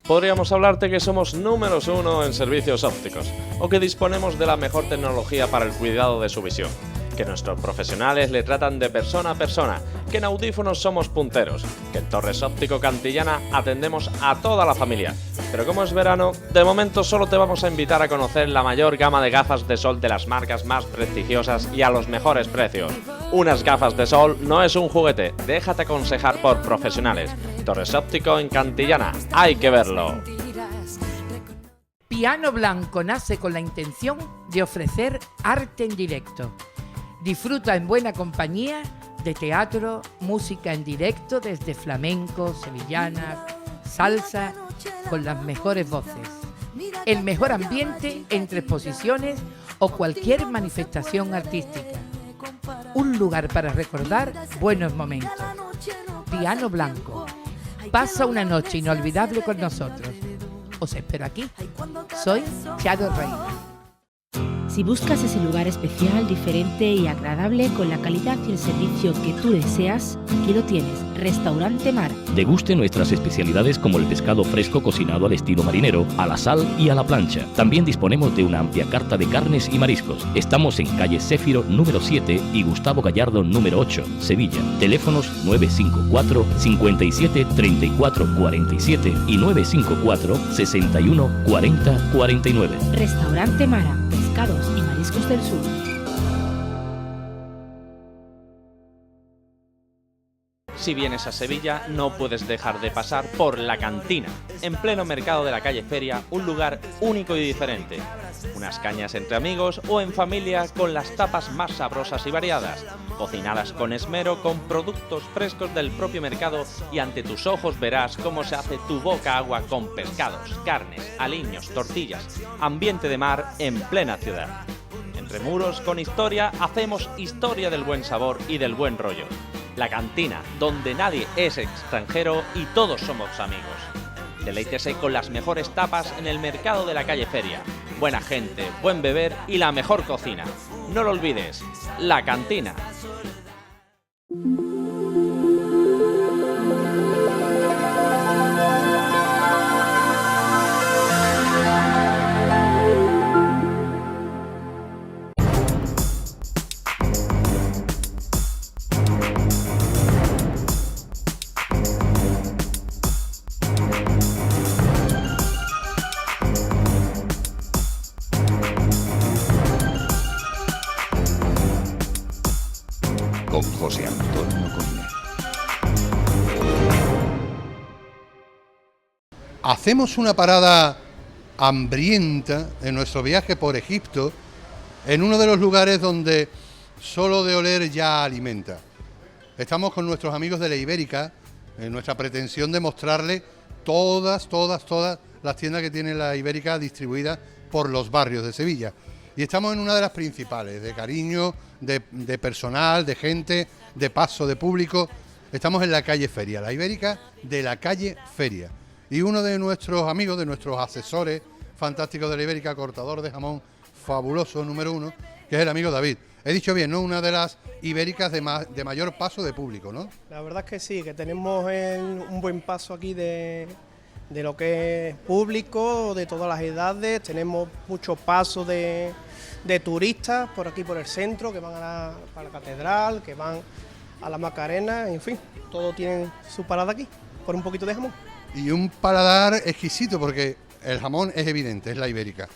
Podríamos hablarte que somos números 1 en servicios ópticos, o que disponemos de la mejor tecnología para el cuidado de su visión, que nuestros profesionales le tratan de persona a persona, que en audífonos somos punteros, que en Torres Óptico Cantillana atendemos a toda la familia. Pero como es verano, de momento solo te vamos a invitar a conocer la mayor gama de gafas de sol de las marcas más prestigiosas y a los mejores precios. Unas gafas de sol no es un juguete, déjate aconsejar por profesionales. Torres Óptico en Cantillana, hay que verlo. Piano Blanco nace con la intención de ofrecer arte en directo. Disfruta en buena compañía de teatro, música en directo desde flamenco, sevillanas, salsa, con las mejores voces. El mejor ambiente entre exposiciones o cualquier manifestación artística. Un lugar para recordar buenos momentos. Piano Blanco. Pasa una noche inolvidable con nosotros. Os espero aquí. Soy Charo Reina. Si buscas ese lugar especial, diferente y agradable con la calidad y el servicio que tú deseas, aquí lo tienes, Restaurante Mar. Deguste nuestras especialidades como el pescado fresco cocinado al estilo marinero, a la sal y a la plancha. También disponemos de una amplia carta de carnes y mariscos. Estamos en calle Céfiro número 7 y Gustavo Gallardo número 8, Sevilla. Teléfonos 954 57 34 47 y 954 61 40 49. Restaurante Mara, pescados y mariscos del sur. Si vienes a Sevilla, no puedes dejar de pasar por La Cantina, en pleno mercado de la calle Feria, un lugar único y diferente. Unas cañas entre amigos o en familia con las tapas más sabrosas y variadas, cocinadas con esmero, con productos frescos del propio mercado y ante tus ojos verás cómo se hace tu boca agua con pescados, carnes, aliños, tortillas, ambiente de mar en plena ciudad. Entre muros con historia, hacemos historia del buen sabor y del buen rollo. La Cantina, donde nadie es extranjero y todos somos amigos. Deleítese con las mejores tapas en el mercado de la calle Feria. Buena gente, buen beber y la mejor cocina. No lo olvides, La Cantina. Con José Antonio Comnè. Hacemos una parada hambrienta en nuestro viaje por Egipto, en uno de los lugares donde solo de oler ya alimenta. Estamos con nuestros amigos de la Ibérica, en nuestra pretensión de mostrarles todas las tiendas que tiene la Ibérica distribuidas por los barrios de Sevilla. Y estamos en una de las principales, de cariño, de personal, de gente, de paso, de público. Estamos en la calle Feria, la Ibérica de la calle Feria. Y uno de nuestros amigos, de nuestros asesores fantásticos de la Ibérica, cortador de jamón fabuloso número 1, que es el amigo David. He dicho bien, ¿no? Una de las ibéricas de mayor paso de público, ¿no? La verdad es que sí, que tenemos un buen paso aquí de lo que es público, de todas las edades. Tenemos mucho paso de turistas por aquí, por el centro, que van a la catedral, que van a la Macarena, en fin, todo tienen su parada aquí, por un poquito de jamón. Y un paladar exquisito, porque el jamón es evidente, es la ibérica,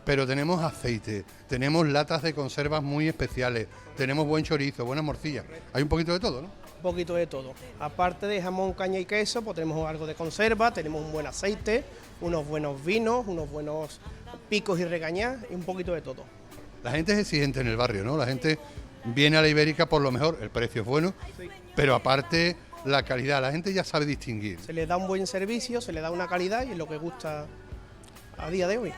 pero tenemos aceite, tenemos latas de conservas muy especiales, tenemos buen chorizo, buena morcilla, hay un poquito de todo, ¿no? Un poquito de todo. Aparte de jamón, caña y queso, pues tenemos algo de conserva, tenemos un buen aceite, unos buenos vinos, unos buenos picos y regañás y un poquito de todo. La gente es exigente en el barrio, ¿no? La gente viene a la Ibérica por lo mejor, el precio es bueno, sí, pero aparte la calidad, la gente ya sabe distinguir. Se le da un buen servicio, se le da una calidad y es lo que gusta a día de hoy.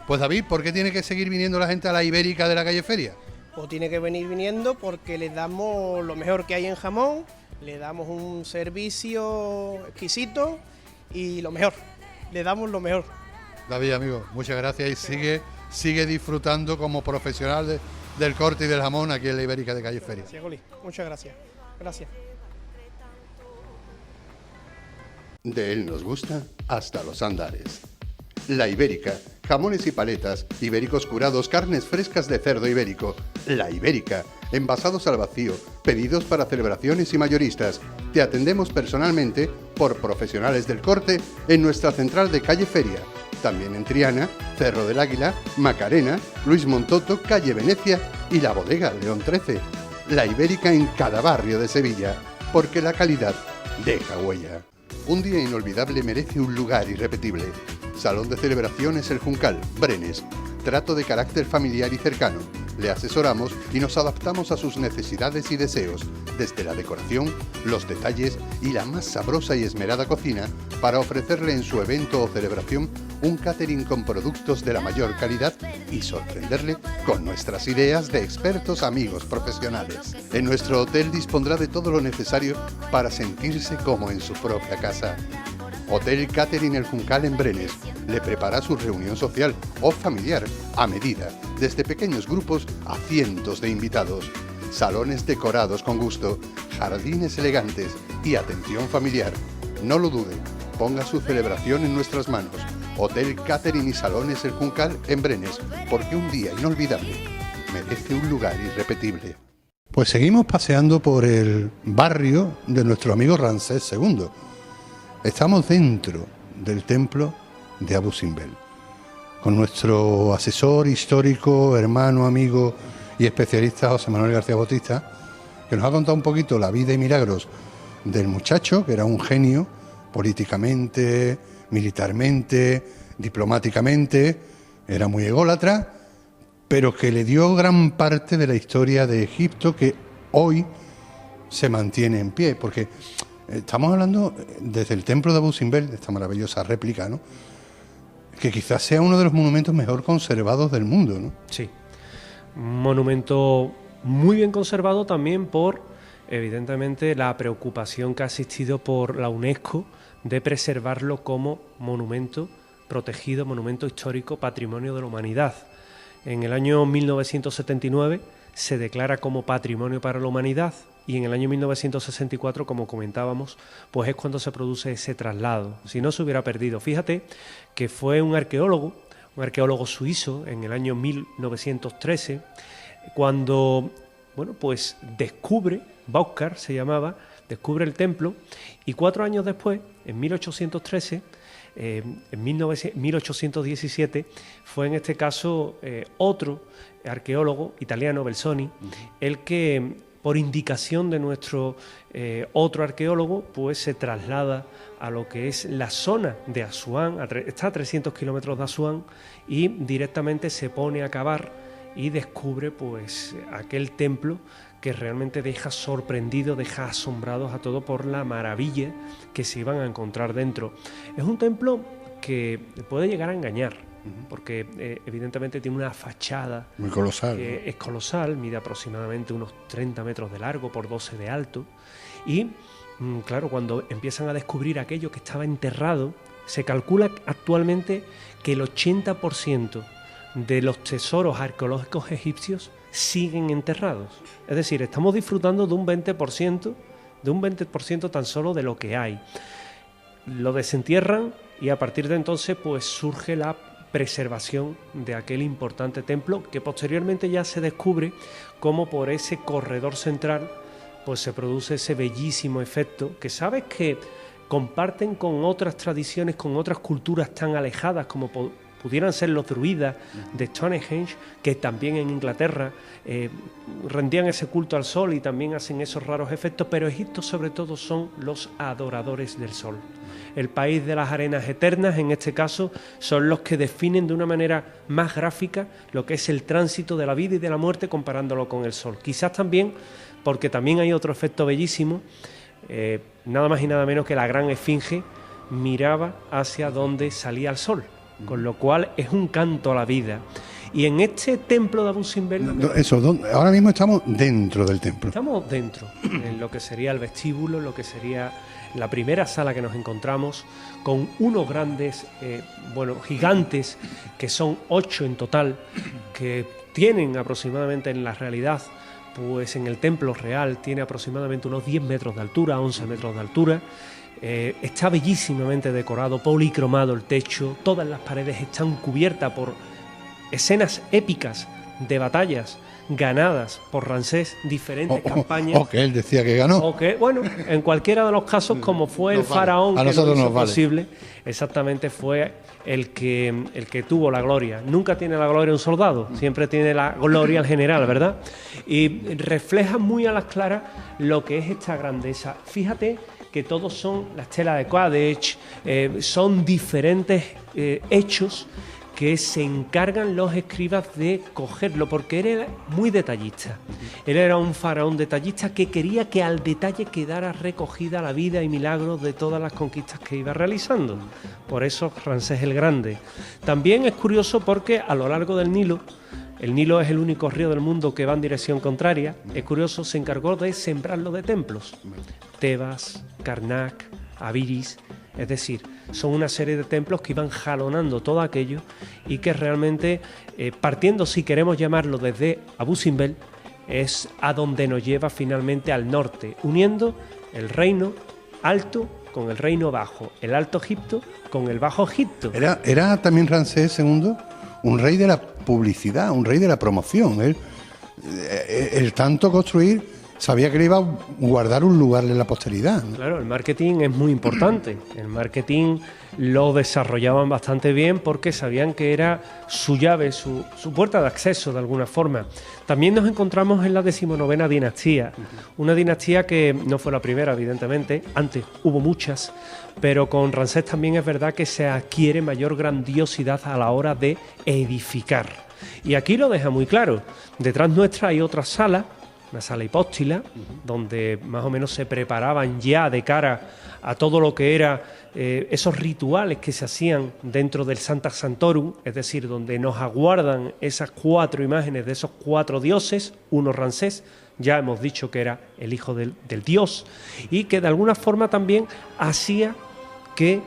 Pues David, ¿por qué tiene que seguir viniendo la gente a la Ibérica de la calle Feria? Pues tiene que venir viniendo porque le damos lo mejor que hay en jamón, le damos un servicio exquisito y lo mejor, le damos lo mejor. David, amigo, muchas gracias y sigue disfrutando como profesional del corte y del jamón aquí en la Ibérica de Calle Feria. Sí, Goli, muchas gracias. Gracias. De él nos gusta hasta los andares. La Ibérica, jamones y paletas, ibéricos curados, carnes frescas de cerdo ibérico. La Ibérica, envasados al vacío, pedidos para celebraciones y mayoristas. Te atendemos personalmente por profesionales del corte en nuestra central de Calle Feria. También en Triana, Cerro del Águila, Macarena, Luis Montoto, Calle Venecia y la Bodega León 13. La Ibérica en cada barrio de Sevilla, porque la calidad deja huella. Un día inolvidable merece un lugar irrepetible. Salón de celebraciones El Juncal, Brenes. Trato de carácter familiar y cercano. Le asesoramos y nos adaptamos a sus necesidades y deseos, desde la decoración, los detalles y la más sabrosa y esmerada cocina, para ofrecerle en su evento o celebración un catering con productos de la mayor calidad y sorprenderle con nuestras ideas de expertos amigos profesionales. En nuestro hotel dispondrá de todo lo necesario para sentirse como en su propia casa. Hotel Catering El Juncal en Brenes le prepara su reunión social o familiar a medida, desde pequeños grupos a cientos de invitados. Salones decorados con gusto, jardines elegantes y atención familiar. No lo dude, ponga su celebración en nuestras manos. Hotel Catering y Salones El Juncal en Brenes, porque un día inolvidable merece un lugar irrepetible. Pues seguimos paseando por el barrio de nuestro amigo Ramsés II. Estamos dentro del templo de Abu Simbel, con nuestro asesor histórico, hermano, amigo y especialista José Manuel García Bautista, que nos ha contado un poquito la vida y milagros del muchacho, que era un genio políticamente, militarmente, diplomáticamente, era muy ególatra, pero que le dio gran parte de la historia de Egipto que hoy se mantiene en pie, porque estamos hablando desde el templo de Abu Simbel, de esta maravillosa réplica, ¿no?, que quizás sea uno de los monumentos mejor conservados del mundo, ¿no? Sí, un monumento muy bien conservado también por, evidentemente, la preocupación que ha existido por la UNESCO de preservarlo como monumento protegido, monumento histórico, patrimonio de la humanidad. En el año 1979 se declara como patrimonio para la humanidad y en el año 1964, como comentábamos, pues es cuando se produce ese traslado. Si no, se hubiera perdido. Fíjate que fue un arqueólogo suizo en el año 1913, cuando, bueno, pues descubre, Baucar se llamaba, descubre el templo, y 4 años después, en 1813, en 1817, fue en este caso otro arqueólogo italiano, Belzoni, el que, por indicación de nuestro otro arqueólogo, pues se traslada a lo que es la zona de Asuán, está a 300 kilómetros de Asuán, y directamente se pone a cavar y descubre pues aquel templo que realmente deja sorprendido, deja asombrados a todos por la maravilla que se iban a encontrar dentro. Es un templo que puede llegar a engañar, porque evidentemente tiene una fachada muy colosal, que es colosal, mide aproximadamente unos 30 metros de largo por 12 de alto, y claro, cuando empiezan a descubrir aquello que estaba enterrado, se calcula actualmente que el 80% de los tesoros arqueológicos egipcios siguen enterrados. Es decir, estamos disfrutando de un 20% tan solo de lo que hay. Lo desentierran y a partir de entonces pues surge la preservación de aquel importante templo, que posteriormente ya se descubre cómo por ese corredor central pues se produce ese bellísimo efecto que sabes que comparten con otras tradiciones, con otras culturas tan alejadas como pudieran ser los druidas de Stonehenge, que también en Inglaterra rendían ese culto al sol y también hacen esos raros efectos, pero Egipto sobre todo son los adoradores del sol. El país de las arenas eternas, en este caso, son los que definen de una manera más gráfica lo que es el tránsito de la vida y de la muerte comparándolo con el sol. Quizás también, porque también hay otro efecto bellísimo, nada más y nada menos que la gran esfinge miraba hacia donde salía el sol, con lo cual es un canto a la vida. Y en este templo de Abu Simbel... Ahora mismo estamos dentro del templo. Estamos dentro, en lo que sería el vestíbulo, lo que sería la primera sala que nos encontramos, con unos grandes, gigantes, que son 8 en total, que tienen aproximadamente en la realidad, pues en el templo real tiene aproximadamente unos 10 metros de altura, 11 metros de altura. Está bellísimamente decorado, policromado el techo, todas las paredes están cubiertas por escenas épicas de batallas ganadas por Ramsés, diferentes campañas. O que él decía que ganó. O que, bueno, en cualquiera de los casos, como fue el faraón a que nosotros lo hizo nos vale. posible, exactamente fue el que tuvo la gloria. Nunca tiene la gloria un soldado, siempre tiene la gloria el general, ¿verdad? Y refleja muy a las claras lo que es esta grandeza. Fíjate que todos son la estela de Qadesh, son diferentes hechos que se encargan los escribas de cogerlo, porque él era muy detallista. Él era un faraón detallista que quería que al detalle quedara recogida la vida y milagros de todas las conquistas que iba realizando. Por eso Ramsés el Grande. También es curioso porque a lo largo del Nilo, el Nilo es el único río del mundo que va en dirección contraria, es curioso, se encargó de sembrarlo de templos. Tebas, Karnak, Abiris, es decir, son una serie de templos que iban jalonando todo aquello y que realmente, partiendo, si queremos llamarlo, desde Abu Simbel, es a donde nos lleva finalmente al norte, uniendo el reino alto con el reino bajo, el Alto Egipto con el Bajo Egipto. Era también Ramsés II un rey de la publicidad, un rey de la promoción. El tanto construir, sabía que le iba a guardar un lugar en la posteridad, ¿no? Claro, el marketing es muy importante. El marketing lo desarrollaban bastante bien porque sabían que era su llave, su puerta de acceso de alguna forma. También nos encontramos en la 19ª dinastía, una dinastía que no fue la primera, evidentemente, antes hubo muchas, pero con Ramsés también es verdad que se adquiere mayor grandiosidad a la hora de edificar. Y aquí lo deja muy claro. Detrás nuestra hay otra sala, una sala hipóstila, donde más o menos se preparaban ya de cara a todo lo que era esos rituales que se hacían dentro del Sancta Sanctorum, es decir, donde nos aguardan esas 4 imágenes de esos 4 dioses, uno Ramsés, ya hemos dicho que era el hijo del dios, y que de alguna forma también hacía que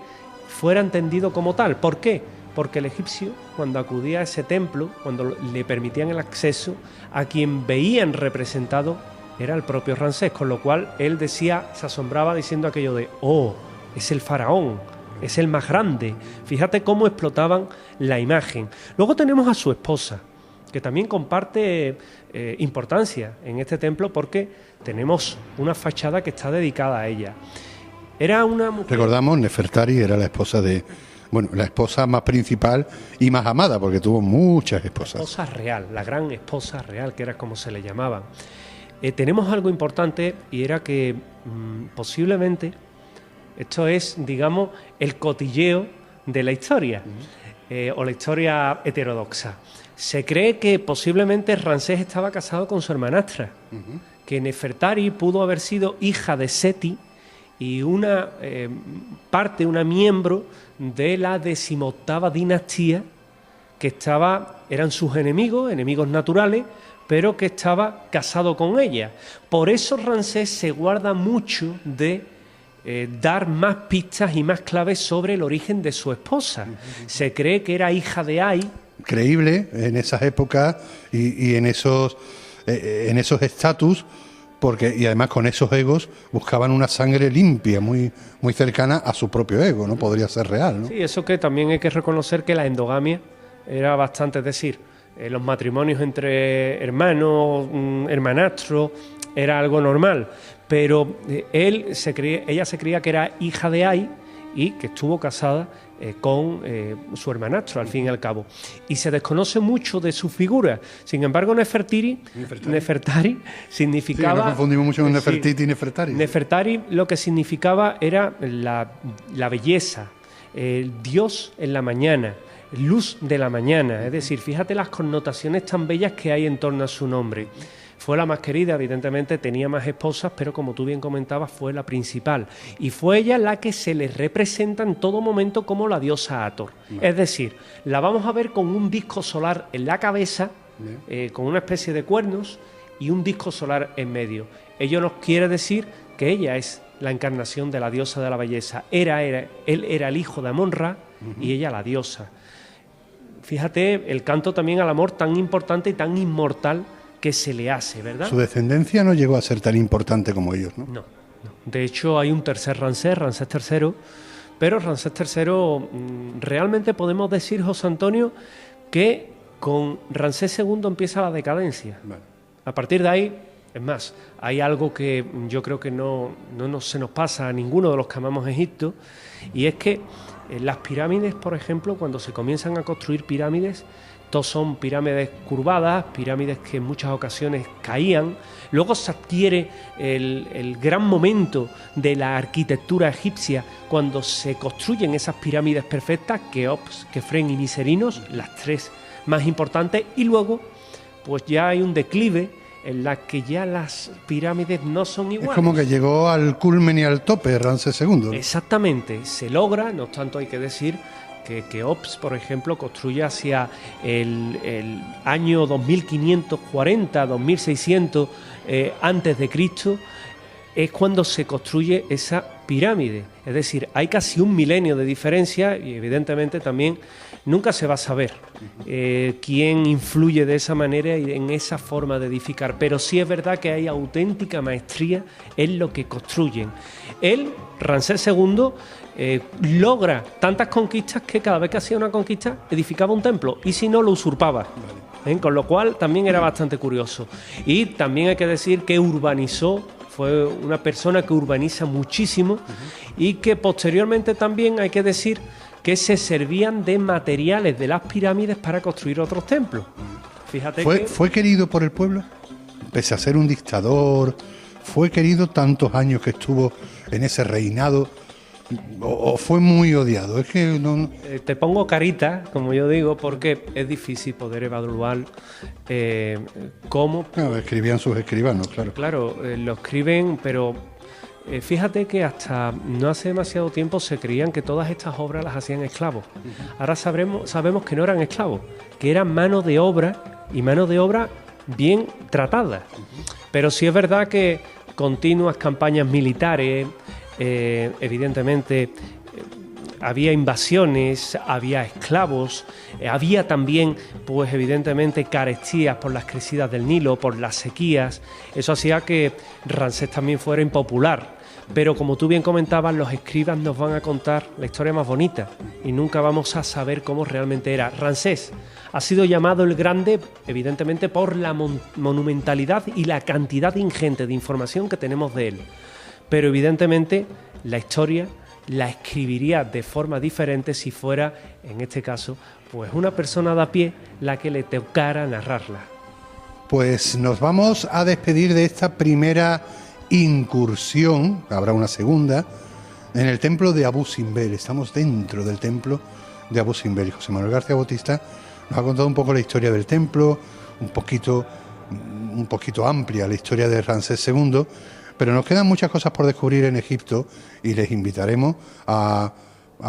fuera entendido como tal. ¿Por qué? Porque el egipcio, cuando acudía a ese templo, cuando le permitían el acceso, a quien veían representado era el propio Ramsés, con lo cual él decía, se asombraba diciendo aquello de «Oh, es el faraón, es el más grande». Fíjate cómo explotaban la imagen. Luego tenemos a su esposa, que también comparte importancia en este templo porque tenemos una fachada que está dedicada a ella. Era una mujer... Recordamos, Nefertari era la esposa de... Bueno, la esposa más principal y más amada, porque tuvo muchas esposas. La esposa real, la gran esposa real, que era como se le llamaba. Tenemos algo importante y era que posiblemente, esto es, digamos, el cotilleo de la historia, o la historia heterodoxa. Se cree que posiblemente Ramsés estaba casado con su hermanastra, que Nefertari pudo haber sido hija de Seti y una miembro de la 18ª dinastía que eran sus enemigos naturales, pero que estaba casado con ella. Por eso Ramsés se guarda mucho de dar más pistas y más claves sobre el origen de su esposa. Se cree que era hija de Ai. Creíble en esas épocas y en esos estatus, porque y además con esos egos buscaban una sangre limpia, muy, muy cercana a su propio ego, ¿no? Podría ser real, ¿no? Sí, eso que también hay que reconocer que la endogamia era bastante, es decir, los matrimonios entre hermanos, hermanastros, era algo normal, pero ella se creía que era hija de Ai y que estuvo casada con su hermanastro, al fin y al cabo. Y se desconoce mucho de su figura. Sin embargo, Nefertari significaba... Sí, nos confundimos mucho con Nefertiti y Nefertari. Nefertari lo que significaba era la belleza, el Dios en la mañana, luz de la mañana. Es decir, fíjate las connotaciones tan bellas que hay en torno a su nombre. Fue la más querida, evidentemente tenía más esposas, pero como tú bien comentabas, fue la principal. Y fue ella la que se le representa en todo momento como la diosa Hathor. Es decir, la vamos a ver con un disco solar en la cabeza, con una especie de cuernos y un disco solar en medio. Ello nos quiere decir que ella es la encarnación de la diosa de la belleza. Él era el hijo de Amon-Ra y ella la diosa. Fíjate el canto también al amor tan importante y tan inmortal que se le hace, ¿verdad? Su descendencia no llegó a ser tan importante como ellos, ¿no? No. De hecho, hay un tercer Ramsés III, pero Ramsés III, realmente podemos decir, José Antonio, que con Ramsés II empieza la decadencia. Vale. A partir de ahí, es más, hay algo que yo creo que no se nos pasa a ninguno de los que amamos Egipto, y es que las pirámides, por ejemplo, cuando se comienzan a construir pirámides, todos son pirámides curvadas, pirámides que en muchas ocasiones caían. Luego se adquiere el gran momento de la arquitectura egipcia cuando se construyen esas pirámides perfectas, Keops, Kefren y Miserinos, las tres más importantes, y luego pues ya hay un declive en la que ya las pirámides no son iguales. Es como que llegó al culmen y al tope Ramsés II. Exactamente, se logra, no obstante hay que decir que Keops, por ejemplo, construye hacia el año 2540, 2600 antes de Cristo, es cuando se construye esa pirámide. Es decir, hay casi un milenio de diferencia y evidentemente también nunca se va a saber quién influye de esa manera y en esa forma de edificar, pero sí es verdad que hay auténtica maestría en lo que construyen. Él, Ramsés II, logra tantas conquistas que cada vez que hacía una conquista edificaba un templo y si no lo usurpaba. Con lo cual también era bastante curioso. Y también hay que decir que urbanizó, fue una persona que urbaniza muchísimo y que posteriormente también hay que decir que se servían de materiales de las pirámides para construir otros templos. Fíjate ¿Fue querido por el pueblo? Pese a ser un dictador, ¿fue querido tantos años que estuvo en ese reinado? ¿O fue muy odiado? Es que no... Te pongo carita, como yo digo, porque es difícil poder evaluar cómo... Claro, escribían sus escribanos, claro. Claro, lo escriben, pero fíjate que hasta no hace demasiado tiempo se creían que todas estas obras las hacían esclavos. Ahora sabemos que no eran esclavos, que eran mano de obra y mano de obra bien tratada. Pero sí es verdad que continuas campañas militares... evidentemente había invasiones, había esclavos, había también pues evidentemente carestías por las crecidas del Nilo, por las sequías. Eso hacía que Ramsés también fuera impopular, pero como tú bien comentabas, los escribas nos van a contar la historia más bonita y nunca vamos a saber cómo realmente era. Ramsés ha sido llamado el Grande evidentemente por la monumentalidad y la cantidad ingente de información que tenemos de él. Pero evidentemente la historia la escribiría de forma diferente si fuera, en este caso, pues una persona de a pie la que le tocara narrarla. Pues nos vamos a despedir de esta primera incursión, habrá una segunda, en el templo de Abu Simbel. Estamos dentro del templo de Abu Simbel. José Manuel García Bautista nos ha contado un poco la historia del templo, un poquito amplia la historia de Ramsés II, pero nos quedan muchas cosas por descubrir en Egipto y les invitaremos a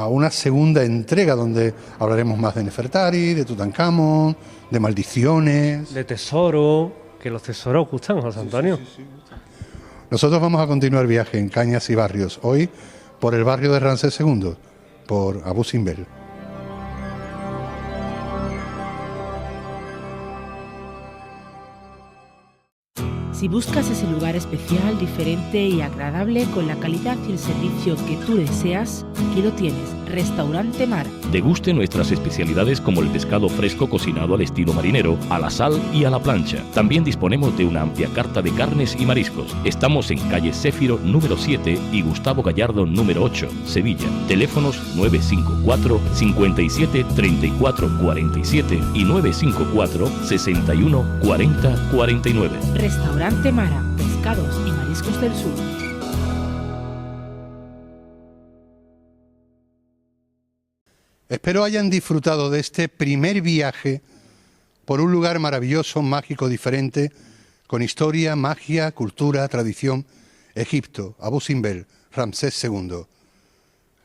una segunda entrega donde hablaremos más de Nefertari, de Tutankamón, de maldiciones. De tesoro, que los tesoros gustan, José Antonio. Sí. Nosotros vamos a continuar viaje en Cañas y Barrios, hoy por el barrio de Ramsés II, por Abu Simbel. Si buscas ese lugar especial, diferente y agradable con la calidad y el servicio que tú deseas, aquí lo tienes, Restaurante Mara. Deguste nuestras especialidades como el pescado fresco cocinado al estilo marinero, a la sal y a la plancha. También disponemos de una amplia carta de carnes y mariscos. Estamos en calle Céfiro número 7 y Gustavo Gallardo número 8, Sevilla. Teléfonos 954 57 34 47 y 954 61 40 49. Restaurante Mara, pescados y mariscos del sur. Espero hayan disfrutado de este primer viaje por un lugar maravilloso, mágico, diferente, con historia, magia, cultura, tradición. Egipto, Abu Simbel, Ramsés II.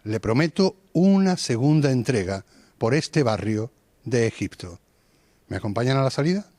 Le prometo una segunda entrega por este barrio de Egipto. ¿Me acompañan a la salida?